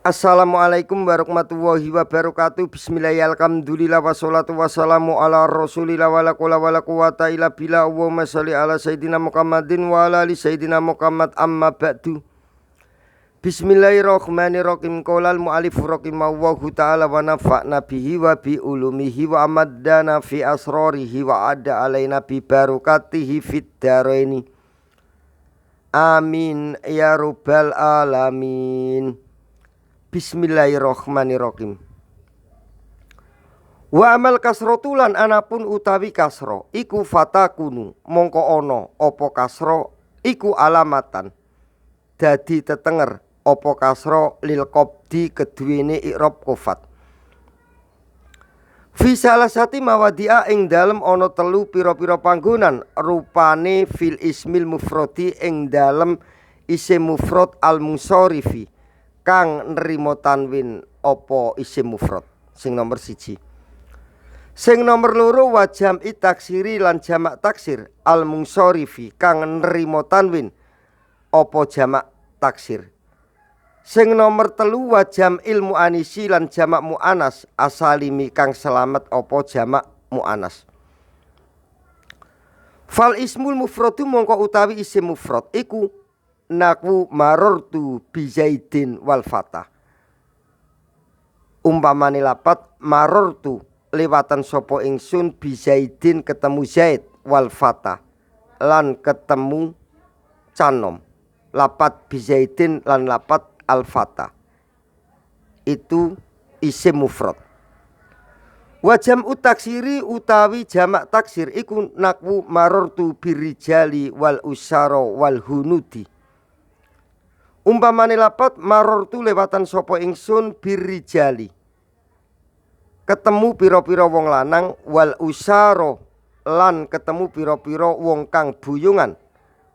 Assalamualaikum warahmatullahi wabarakatuh. Bismillahirrahmanirrahim. Alhamdulillah wassalatu wassalamu ala rasulillah wala quwata illa billah. Allahumma sholli ala sayyidina Muhammadin wa ala ali sayyidina Muhammad amma ba'du. Bismillahirrahmanirrahim. Qaulal mu'allif rahimahullahu ta'ala wa nafa'na bihi wa bi ulumihi wa amaddana fi asrarihi wa adda alaina bi barakatihi fid dharaini. Amin ya rabbal alamin. Bismillahirrahmanirrahim. Wa amal kasrotulan anapun utawi kasro iku fatakunu mongko ono opo kasro iku alamatan dadi tetenger opo kasro lil qabdi keduwene i'rab qofat. Fi salasati mawadia ing dalem ono telu pira-pira panggonan rupane fil ismil mufradi ing dalem isim mufrad al munsorifi kang nrimo tanwin apa isim mufrad. Sing nomor 1. Sing nomor 2 wa jam'i taksiri lan jamak taksir al munsorifi kang nrimo tanwin apa jamak taksir. Sing nomor 3 wa jam'il muanisi lan jamak muanas asalimi kang selamat apa jamak muanas. Fal ismul mufradu mongko utawi isim mufrad iku naku marortu bi Zaidin wal fatah. Umpamane lapat marortu lewatan sapa ingsun bi Zaidin ketemu Zaid wal fatah lan ketemu canom. Lapat bi Zaidin lan lapat al fatah itu isim mufrad. Wa jam'u taksiri utawi jamak taksir iku naku marortu birijali wal usara wal hunudi. Umpamane lapat marortu lewatan sapa ingsun birijali ketemu pira-pira wong lanang wal usara lan ketemu pira-pira wong kang buyungan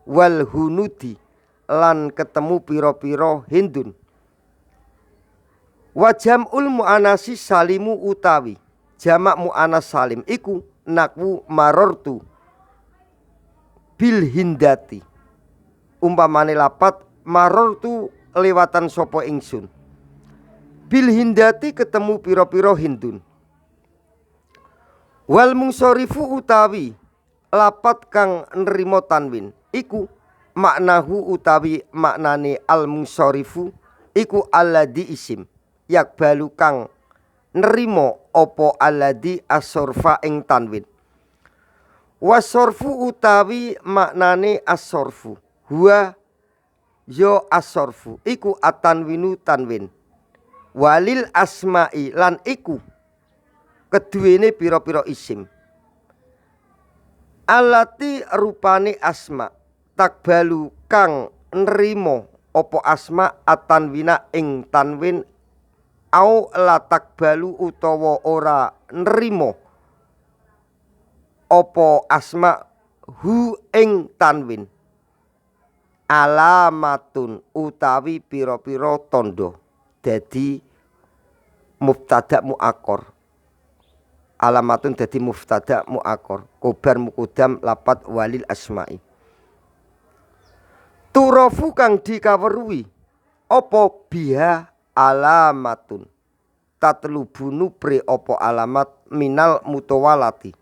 wal hunudi lan ketemu pira-pira hindun. Wa jam'ul muanasi salimu utawi jamak muanas salim iku naku marortu bil hindati. Umpamane lapat marortu lewatan sopo ingsun bil hindati ketemu piro-piro hindun. Wal munsorifu utawi lapat kang nrimo tanwin iku maknahu utawi maknane al munsorifu iku alladhi isim yak balu kang nrimo opo alladhi asorfa ing tanwin. Wasorfu utawi maknane asorfu huwa yo asorfu iku atanwinu tanwin walil asma'i lan iku keduwene pira-pira isim alati rupane asma takbalu kang nrimo opo asma atanwina ing tanwin au la takbalu utawa ora nrimo opo asma hu ing tanwin alamatun utawi pira-pira tondo dadi mubtada muakkar. Alamatun dadi mubtada muakkar kobar mukudam lapat walil asma'i. Turafu kang dikaweruhi apa biha alamatun tatlubunu pre apa alamat minal mutawalati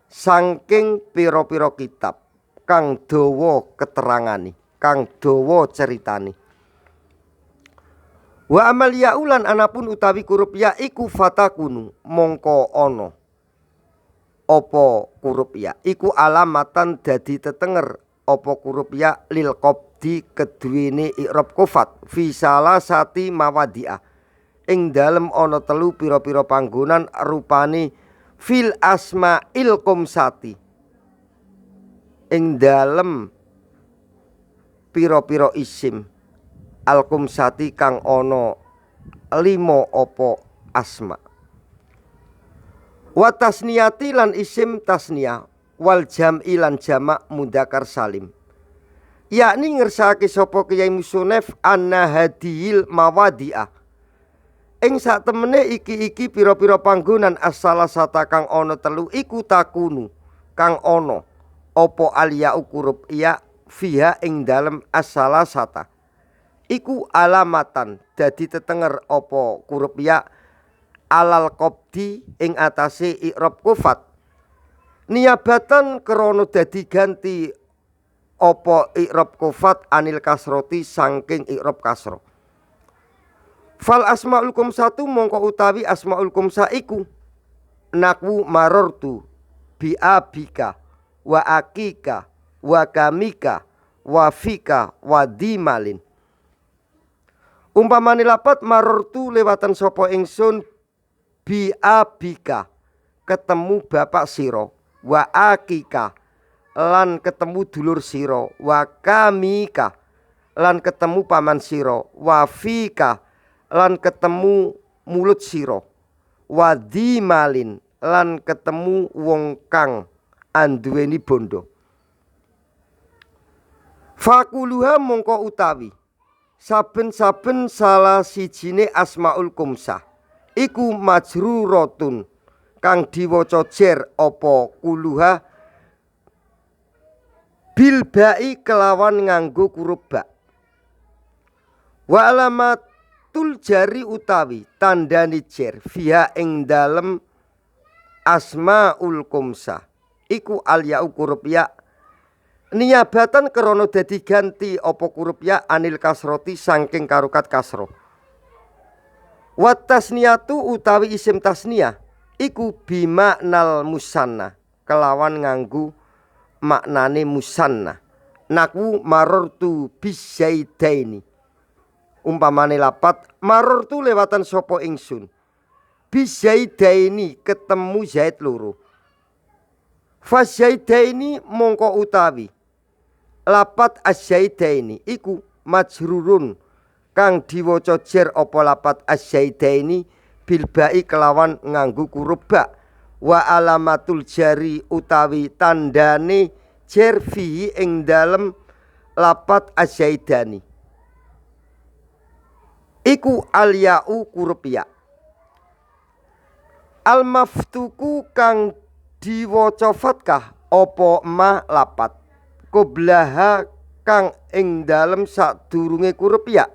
saking pira-pira kitab kang dawa keterangane kang dawa ceritane. Wa amal ya'ulan anapun utawi huruf ya iku fatakunu mongko ono apa huruf ya iku alamatan dadi tetenger apa huruf ya lil qabdi keduwene i'rab qofat fi salasati mawadi'ah ing dalem ana telu pira-pira panggonan rupane fil asma'il qomsati ing dalem pira-pira isim al-qumsati kang ana 5 apa asma. Wa tasniyati lan isim tasniyah wal jam'i lan jamak mudzakkar salim. Yakni ngersake sapa Kyai Musonef anna hadhil mawadi'ah. Ing sak temene iki pira-pira panggonan as-salasata kang ana telu iku takunu kang ana apa aliyau huruf ya fiha ing dalem as-salasata iku alamatan dadi tetenger apa huruf ya alal qabdi ing atase i'rab qofat niyabatan krana dadi ganti apa i'rab qofat anil kasroti saking i'rab kasra. Fal asmaul kumsatu mongko utawi asmaul kumsa iku nakwu marortu bi abika wa akika wa kamika wa fika wa dimalin. Umpamane lapat marortu lewatan sapa ingsun bi abika ketemu bapak sira wa akika lan ketemu dulur sira wa kamika lan ketemu paman sira wa fika lan ketemu mulut sira wa dimalin lan ketemu wong kang anduweni bondo. Fakuluha mongko utawi saben-saben salah sijine asmaul kumsah iku majruratun kang diwaca jer apa kuluha bil ba'i kelawan nganggo huruf ba. Wa alamatul jari utawi tandani jer fiha ing dalem asmaul kumsah iku al ya'u huruf ya niyabatan krana dadi ganti apa huruf ya anil kasroti saking karukat kasro. Wa tasniyatu utawi isim tasniyah iku bimaknal musanna kelawan nganggo maknane musanna. Nakwu marortu bisyaidaini. Umpamane lapat marortu lewatan sapa ingsun bisyaidaini ketemu zaid loro. Fasyaidaini mongko utawi lapat asyaidaini iku majrurun kang diwaca jer apa lapat asyaidaini bil ba'i kelawan nganggo huruf ba. Wa alamatul jari utawi tandane jer fihi ing dalem lapat asyaidani iku al ya'u huruf ya. Al maftuku kang diwaca fatkah apa ma lapat qoblaha kang ing dalem sadurunge huruf ya.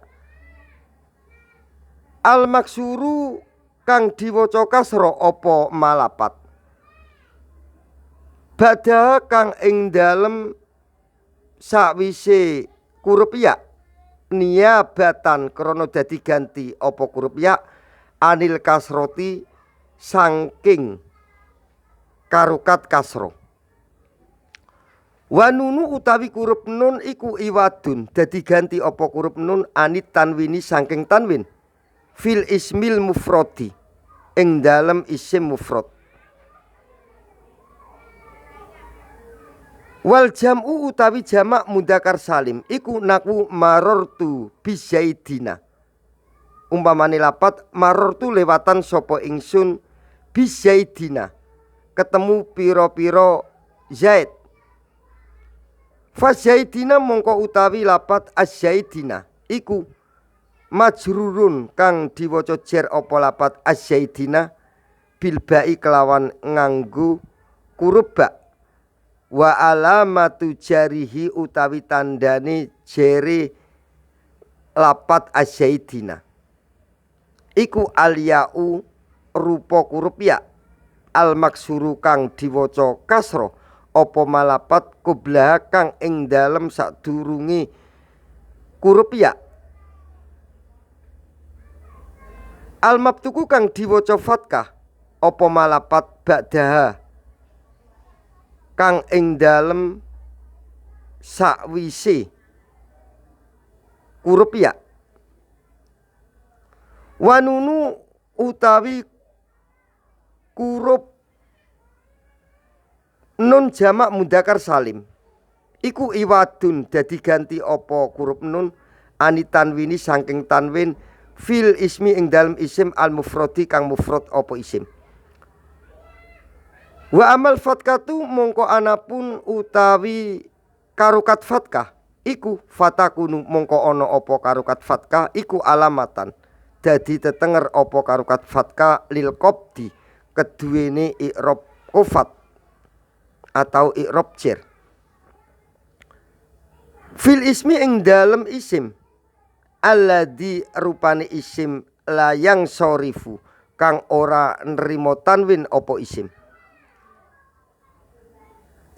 Al maksuru kang diwaca kasra apa malapat badha kang ing dalem sakwise huruf ya niyabatan krana dadi ganti apa huruf ya anil kasroti saking karukat kasra. Wa nunu utawi huruf nun iku iwadun dadi ganti apa huruf nun anit tanwini saking tanwin fil ismil mufrodi ing dalem isim mufrad. Wal jam'u utawi jamak mudzakkar salim iku nakwu marortu bizaidina. Umpamane lapat marortu lewatan sapa ingsun bizaidina ketemu pira-pira zaid. Fazaidina mongko utawi lapat asyaidina iku majrurun kang diwaca jer apa lapat asyaidina bil ba'i kelawan nganggo huruf ba. Wa alamatu jarihi utawi tandane jere lapat asyaidina iku al ya'u rupa huruf ya al maksuru kang diwaca kasra apa malapat qoblah kang ing dalem sadurunge huruf ya. Al mabtuku kang diwaca fatkah apa malapat ba'daha kang ing dalem sakwise huruf ya. Wa nunu utawi huruf nun jamak mudzakkar salim iku iwadun dadi ganti apa huruf nun ani tanwini saking tanwin fil ismi ing dalem isim al mufradi kang mufrad apa isim. Wa amal fatkatu mongko anapun utawi karukat fatkah iku fatakunu mongko ana apa karukat fatkah iku alamatan dadi tetenger apa karukat fatkah lil qabdi keduwene i'rab qofat atau i'rab jer. Fil ismi ing dalem isim alladzi rupane isim layang sorifu kang ora nrimo tanwin apa isim.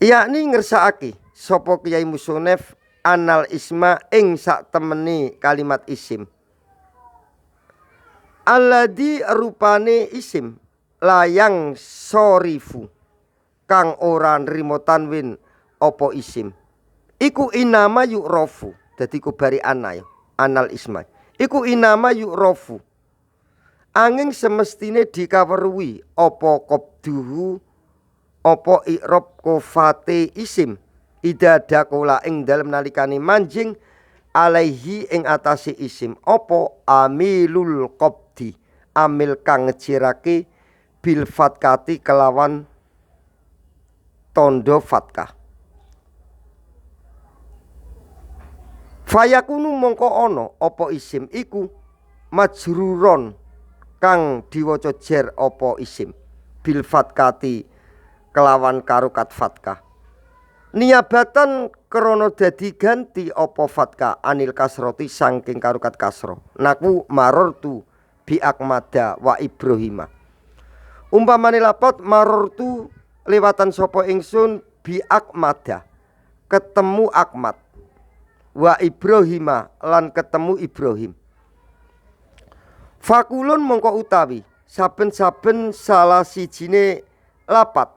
Yakni ngersakake sapa Kyai Musonef anal isma ing sak temeni kalimat isim. Alladzi rupane isim layang sorifu kang ora nrimo tanwin apa isim. Iku inama yu'rofu. Dadi ku bari ana ya. Anal isma. Iku inama yu'rofu. Angin semestine dikaweruhi apa qabduhu apa i'rab kofate isim. Ida dakola ing dalem nalikane manjing alaihi ing atase isim apa amilul qabdi. Amil kang ngejirake bil fatkati kelawan tondo fatkah. Fayakunu mongko ana apa isim iku majruron kang diwaca jer apa isim bil fatkati kelawan karukat fatkah. Niabatan krana dadi ganti apa fatkah anil kasroti saking karukat kasro. Naku marortu bi akmada wa ibrahima. Umpamane lapot marortu lewatan sapa ingsun bi akmada ketemu Akmad wa Ibrahima lan ketemu Ibrahim. Fakulun mongko utawi saben-saben salah sijine lapat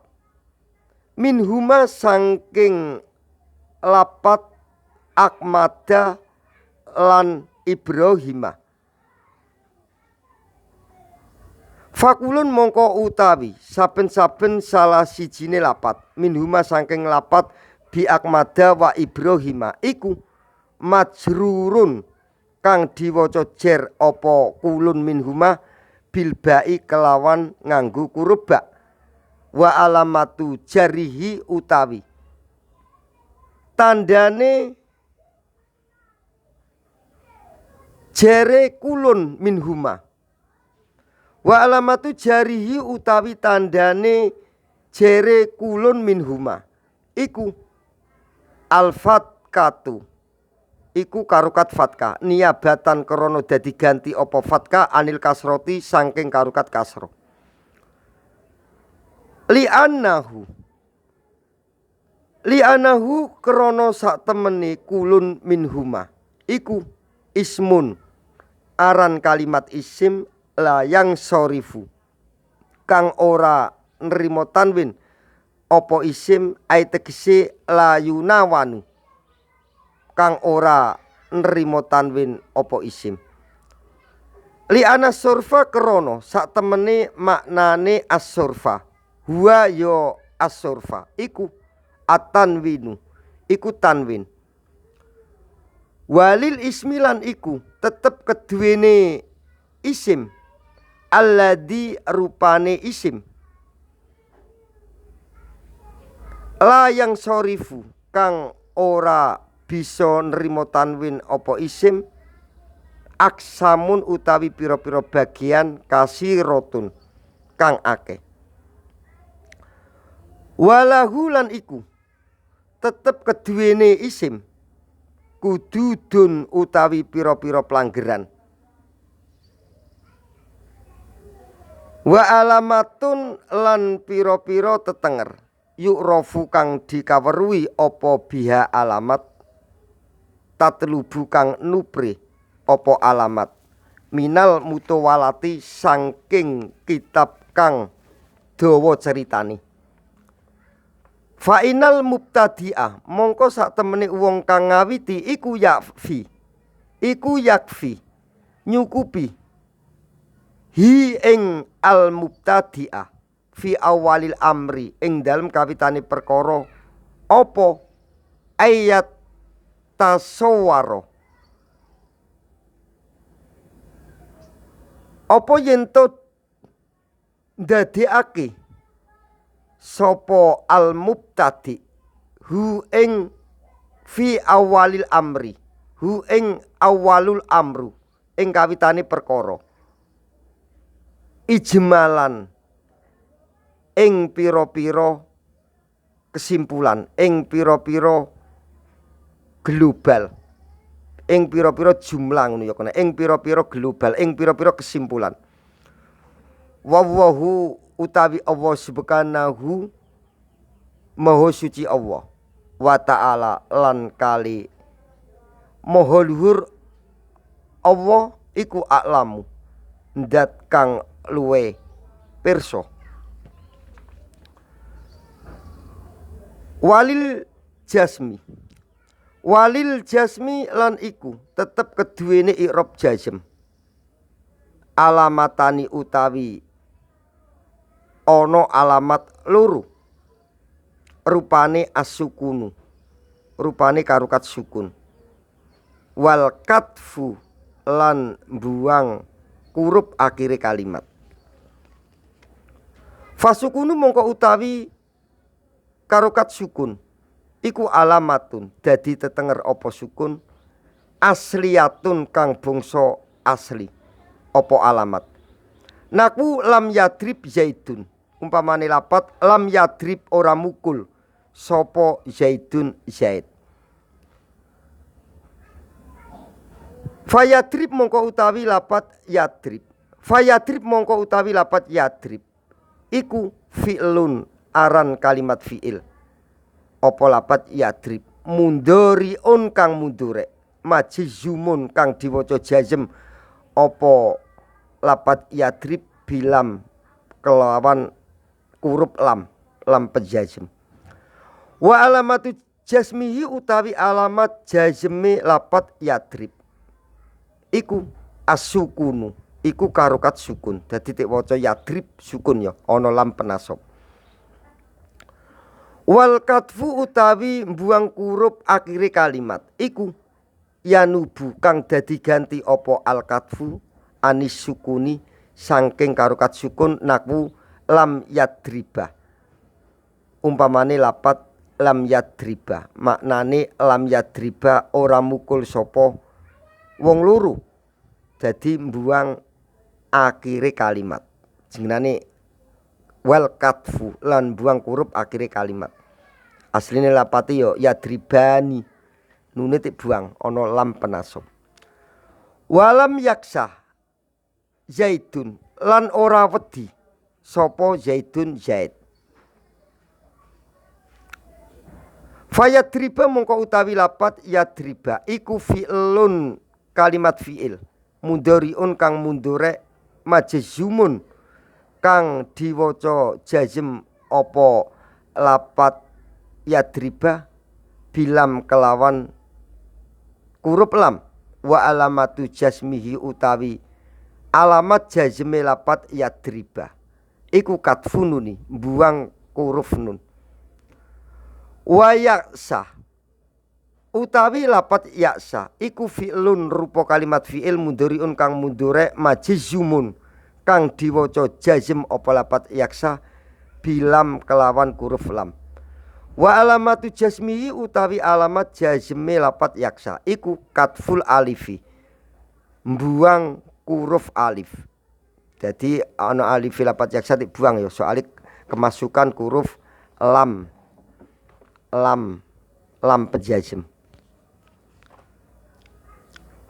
minhuma saking lapat Akmada lan Ibrahima. Fakulun mongko utawi saben-saben salah sijine lapat minhuma saking lapat bi Akmada wa Ibrahima iku majrurun kang diwaca jer apa kulun minhuma bil ba'i kelawan nganggo huruf ba. Wa alamatu jarihi utawi tandane jere kulun minhuma. Wa alamatu jarihi utawi tandane jere kulun minhuma iku al-fatkatu iku karukat fatkah niabatan krana dadi ganti apa fatkah anil kasroti saking karukat kasro. Li'anahu krana sak temene kulun minhuma iku ismun aran kalimat isim layang sorifu kang ora nrimo tanwin apa isim ai tegese layunawanu kang ora nrimo tanwin apa isim. Li'ana surfa krono sak temene maknane as-surfa huwa yo as-surfa iku at-tanwinu iku tanwin. Walil ismilan iku tetep keduwene isim alladzi rupane isim layang sorifu kang ora bisa nrimo tanwin apa isim aksamun utawi pira-pira bagian kasirotun kang akeh. Walahu lan iku tetep keduwene isim kudu dun utawi pira-pira pelanggeran. Wa alamatun lan pira-pira tetenger yu'rofu kang dikaweruhi apa biha alamat tatlubu kang nupri apa alamat minal mutawalati saking kitab kang dawa ceritane. Fa'inal mubtadi'ah mongko sak temene wong kang ngawiti iku yakfi nyukupi hi ing al mubtadi'ah fi awalil amri ing dalem kawitane perkara apa ayat tasawwaro apa yen to ndadekake sapa al mubtadi hu ing fi awalil amri hu ing awalul amru ing kawitane perkara ijmalan ing pira-pira kesimpulan ing pira-pira global ing pira-pira jumlah ngono ya kena ing pira-pira global ing pira-pira kesimpulan. Wallahu utawi Allah subhanahu maha suci Allah wa ta'ala lan kali maha luhur Allah iku aklamu ndat kang luwe pirsa. Walil jasmi lan iku tetep keduwene i'rab jazm alamatani utawi ana alamat loro rupane as-sukunu rupane karukat sukun wal katfu lan buang kurup akhire kalimat. Fasukunu mongko utawi karukat sukun iku alamatun dadi tetenger apa sukun asliyatun kang bangsa asli apa alamat. Naku lam yadrib zaidun umpamane lapat lam yadrib ora mukul sapa zaidun zaid. Fayadrib mongko utawi lapat yadrib. Fayadrib mongko utawi lapat yadrib iku fi'lun aran kalimat fi'il apa lapat yadrib mundhari'un kang mundure majzumun kang diwaca jazm apa lapat yadrib bilam kelawan huruf lam pejazm. Wa alamatu jazmihi utawi alamat jazme lapat yadrib iku as-sukunu iku karukat sukun dadi tek waca yadrib sukun ya ana lam penasab. Wal katfu utawi mbuang huruf akhire kalimat iku yanubu kang dadi ganti apa al katfu anis sukuni saking karukat sukun naku lam yadriba umpamane lapat lam yadriba maknane lam yadriba ora mukul sapa wong loro dadi mbuang akhire kalimat jenenge wal katfu lan buang huruf akhire kalimat. Asline lapate yo yadribani nune tik buang ana lam penasab. Walam yaksa zaidun lan ora wedi sapa zaidun zaid. Fayadriba mongko utawi lapat yadriba iku fi'lun kalimat fi'il mundhari'un kang mundure majzumun kang diwaca jazm apa lapat yadriba bilam kelawan huruf lam wa alamatu jazmihi utawi alamat jazme lapat yadriba iku katfununi buang huruf nun. Wa yaksa utawi lapat yaksa iku fi'lun rupa kalimat fi'il mundhari'un kang mundure majzumun kang diwaca jazm apa lapat yaksa bilam kelawan huruf lam. Wa alamatu jazmihi utawi alamat jazme lapat yaksa iku katful alifi mbuang huruf alif. Jadi ana alif lapat yaksa dibuang ya soalnya kemasukan huruf lam pejazm.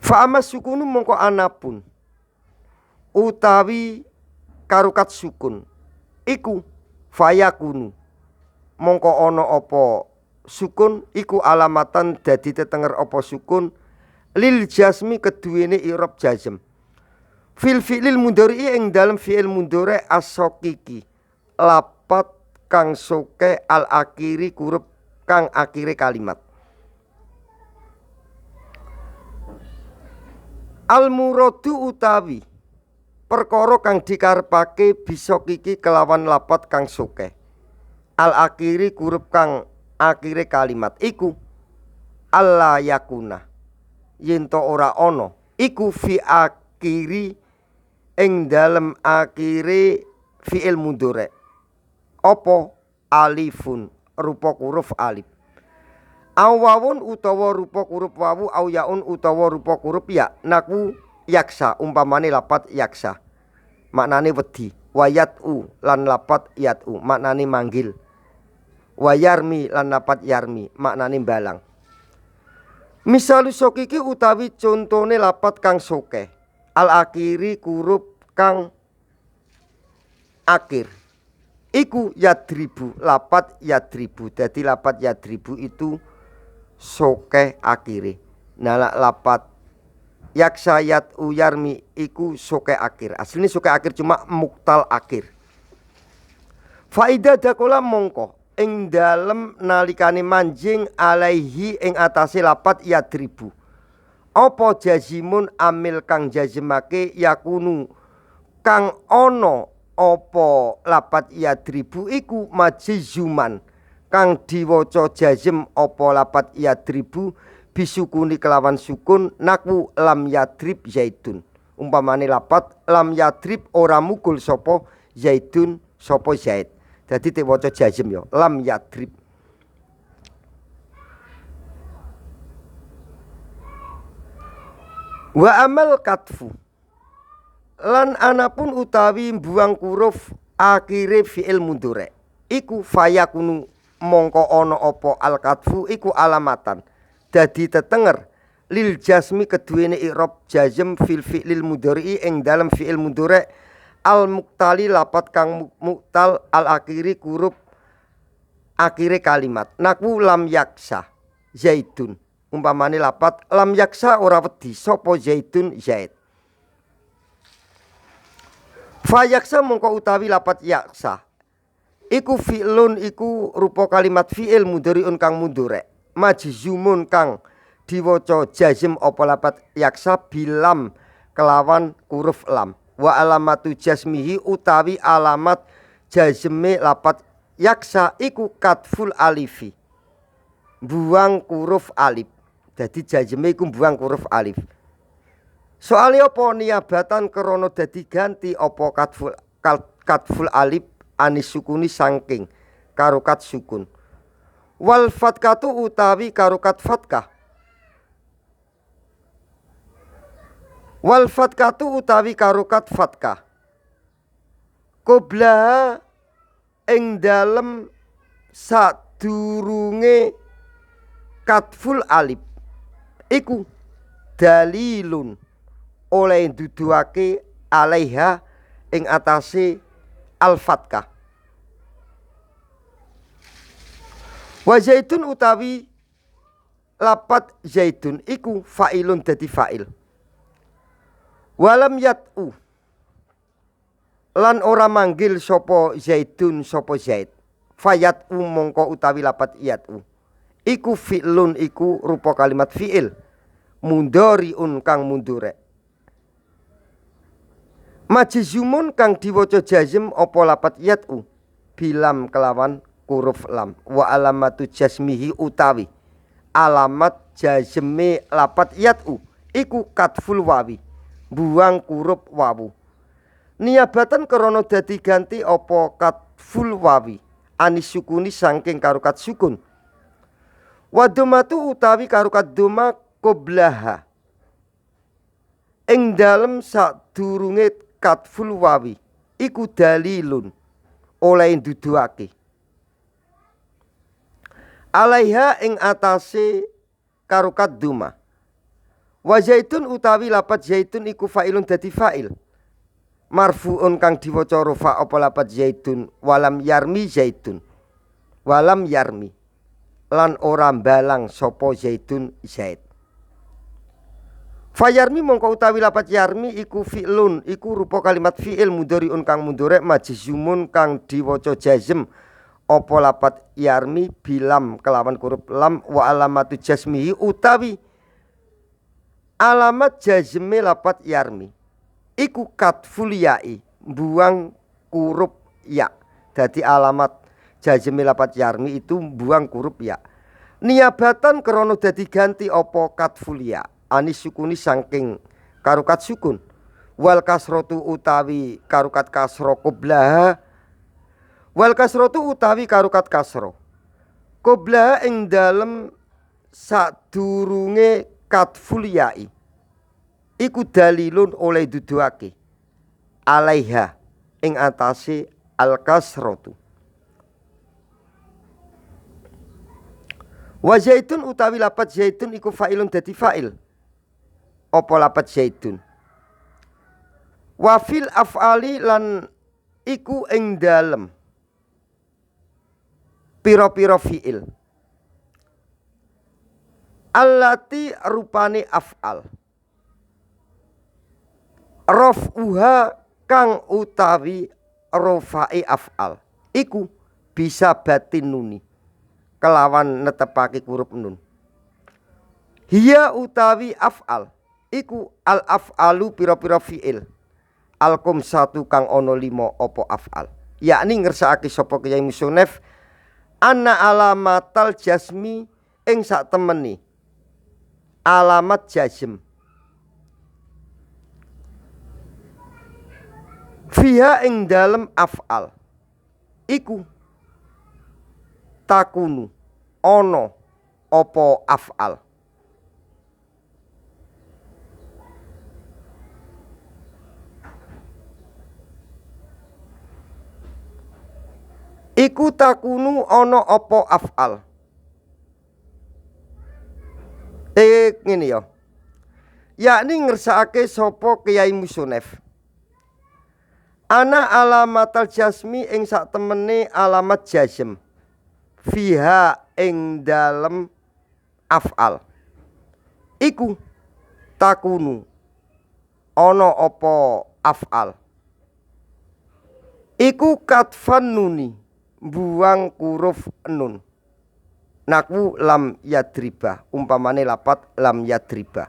Fa amas sukunu mongko anapun utawi karukat sukun iku fayakunu mongko ana apa sukun iku alamatan dadi tetenger apa sukun lil jazmi keduwene i'rab jazm fil fi'lil mundhari ing dalem fi'il mundhari as-saqiqi lapat kang soke al akhiri huruf kang akhire kalimat. Al muradu utawi perkara kang dikarepake bisa kiki kelawan lapat kang soke al akhiri huruf kang akhire kalimat iku alla yakuna yen to ora ana iku fi akhiri ing dalem akhire fi'il mudhari apa alifun rupa huruf alif awawun utawa rupa huruf wawu au yaun utawa rupa huruf ya naku yaksa umpamane lapat yaksa maknane wedi wayatu lan lapat yatu maknane manggil wayarmi lan lapat yarmi maknane balang. Misalu sokiki utawi contone lapat kang soke al akhiri kurup kang akhir iku yadribu, lapat yadribu. Dadi lapat yadribu itu soke akhire. Nah lapat yaksa yat'u yarmi iku soke akhir. Aslinya soke akhir cuma muktal akhir. Faida dakola mongko ing dalem nalikane manjing alaihi ing atase lapat yadribu. Apa jazimun amil kang jazimake yakunu kang ana apa lapat yadribu iku majizuman kang diwaca jazim apa lapat yadribu bisukuni kelawan sukun naku lam yadrib zaidun. Umpamane lapat lam yadrib ora mukul sapa zaidun sapa zaid. Dadi diwaca jazim ya lam yadrib. Wa amal katfu lan anapun utawi buang huruf akhire fi'il mudhari iku fayakunu mongko ana apa al katfu iku alamatan dadi tetenger lil jasmi keduwene i'rab jazm fil fi'lil mudhari ing dalam fi'il mudhari al muktali lapat kang muktal al akhiri huruf akhire kalimat naku lam yaksa zaidun. Umpamane lapat lam yaksa ora wedi sapa zaidun zaid. Fa yaksa mongko utawi lapat yaksa iku fi'lun iku rupa kalimat fi'il mudhari'un kang mudhari majzumun kang diwaca jazm apa lapat yaksa bilam kelawan huruf lam. Wa alamatu jazmihi utawi alamat jazme lapat yaksa iku katful alifi buang huruf alif. Jadi jazme iku buang huruf alif. Soalnya apa niabatan krana dadi ganti apa katful alif anis sukuni sangking karokat sukun. Wal fatkatu utawi karokat fatkah. Wal fatkatu utawi karokat fatkah. Qoblaha ing dalem sadurunge katful alif iku dalilun oleh duduake alaiha ing atase al fatkah. Wa zaitun utawi lapat zaitun iku fa'ilun dadi fa'il. Walam yat'u lan ora manggil sapa zaidun sapa zaid. Fayat'u mongko utawi lapat yat'u iku fi'lun iku rupa kalimat fi'il mundhari'un kang mundhari. Majzumun kang diwaca jazm apa lapat yat'u bilam kelawan huruf lam. Wa alamatu jazmihi utawi alamat jazme lapat yat'u iku katful wawi buang huruf wawu. Niabatan krana dadi ganti apa katful wawi anis sukuni saking karokat sukun. Wa dhammatu utawi karokat dhamma qoblaha ing dalem sadurunge katful wawi iku dalilun oleh nduduhake alaiha ing atase karokat dhamma. Wa zaitun utawi lapat zaitun iku fa'ilun dadi fa'il marfu'un kang diwaca rafa apa lapat zaitun walam yarmi zaitun walam yarmi lan ora mbalang sapa zaitun zaid. Fayarmi mongko utawi lapat yarmi iku fi'lun iku rupa kalimat fi'il mudhari'un kang mudhari majzumun kang diwaca jazm apa lapat yarmi bilam kelawan huruf lam. Wa alamatu jazmihi utawi alamat jazme lapat yarmi iku katful ya'i buang huruf ya. Dadi alamat jazme lapat yarmi itu buang huruf ya. Niabatan krana dadi ganti apa katful ya anis sukuni saking karokat sukun. Wal kasratu utawi karokat kasra qoblaha wal kasratu utawi karokat kasra qoblaha ing dalem sadurunge katful ya'i iku dalilun oleh duduhake alaiha ing atase al kasratu. Wa zaitun utawi lapat zaitun iku fa'ilun dadi fa'il. Apa lapat zaitun? Wa fil af'ali lan iku ing dalem pira-pira fi'il. Allati rupane af'al. Raf'uha kang utawi rofa'i af'al. Iku bisa batin nuni kelawan netepake huruf nun. Hiya utawi af'al iku al af'alu pira-pira fi'il. Alkum satu kang ono 5 opo af'al. Yakni ngersakake sapa Kyai Musonef anna alamatal jasmi ing sak temeni alamat jazm fiha ing dalem af'al iku takunu ono opo af'al. Iku takunu ono opo af'al. Ngene ya. Yakni ngersakake sapa Kyai Musonef. Ana alamatal jasmi ing sak temene alamat jazm. Fiha ing dalem af'al. Iku takunu ono opo af'al. Iku katfan nuni buang huruf nun. Naku lam yadriba umpamane lapat lam yadriba.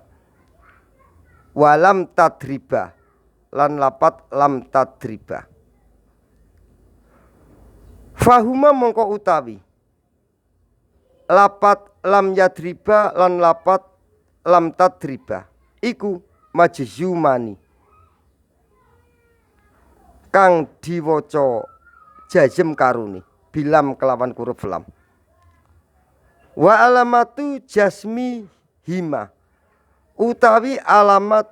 Walam tadriba lan lapat lam tadriba. Fahuma mongko utawi lapat lam yadriba lan lapat lam tadriba iku majzumani kang diwaca jazm karuni bilam kelawan huruf lam. Wa alamatu jasmi hima utawi alamat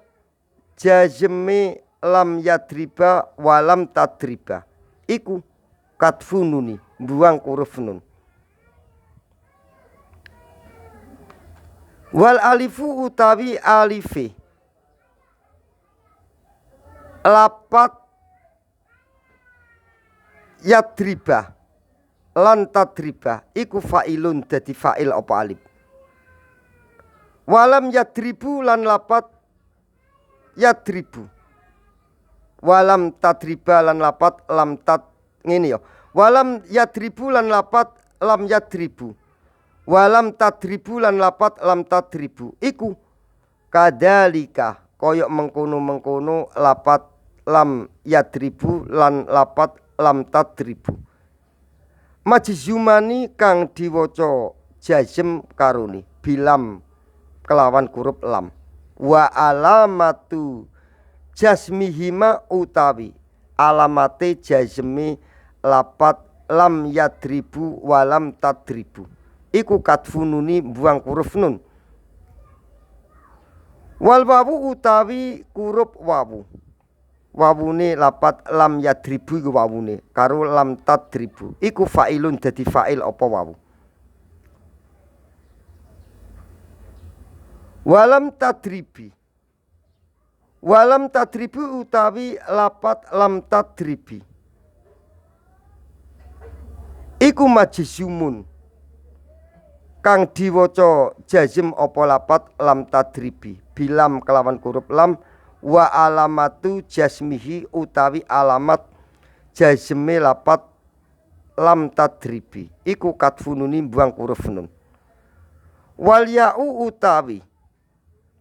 jazme lam yadriba walam tadriba iku katfununi buang huruf nun. Wal alifu utawi alife lapat yadriba lan tadriba iku fa'ilun dadi fa'il apa alif. Walam yadribu lan lapat yadribu. Walam tadriba lan lapat lam tad ngene ya. Walam yadribu lan lapat lam yadribu. Walam tadribu lan lapat lam tadribu iku kadalika koyok mengkono-mengkono lapat lam yadribu lan lapat lam tadribu. Majzumani kang diwaca jazm karuni bilam kelawan huruf lam. Wa alamatu jazmihima utawi alamate jazmi lapat lam yadribu walam tadribu iku katfununi buang huruf nun. Wal wawu utawi huruf wawu. Wawune lapat lam yadribu iku wawune karo lam tadribu iku fa'ilun dadi fa'il apa wawu. Walam tadribi. Walam tadribu utawi lapat lam tadribi iku majzumun kang diwaca jazm apa lapat lam tadribi bilam kelawan huruf lam. Wa alamatu jazmihi utawi alamat jazme lapat lam tadribi iku katfununi buang huruf nun. Wal ya'u utawi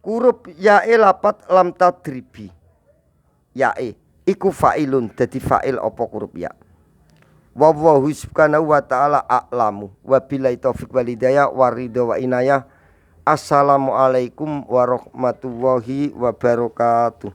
huruf yae lapat lam tadribi yae iku fa'ilun dadi fa'il apa huruf ya. Wallahu subhanahu wa ta'ala a'lamu wa billahi taufiq wal hidayah waridho wa inayah. Assalamualaikum warahmatullahi wabarakatuh.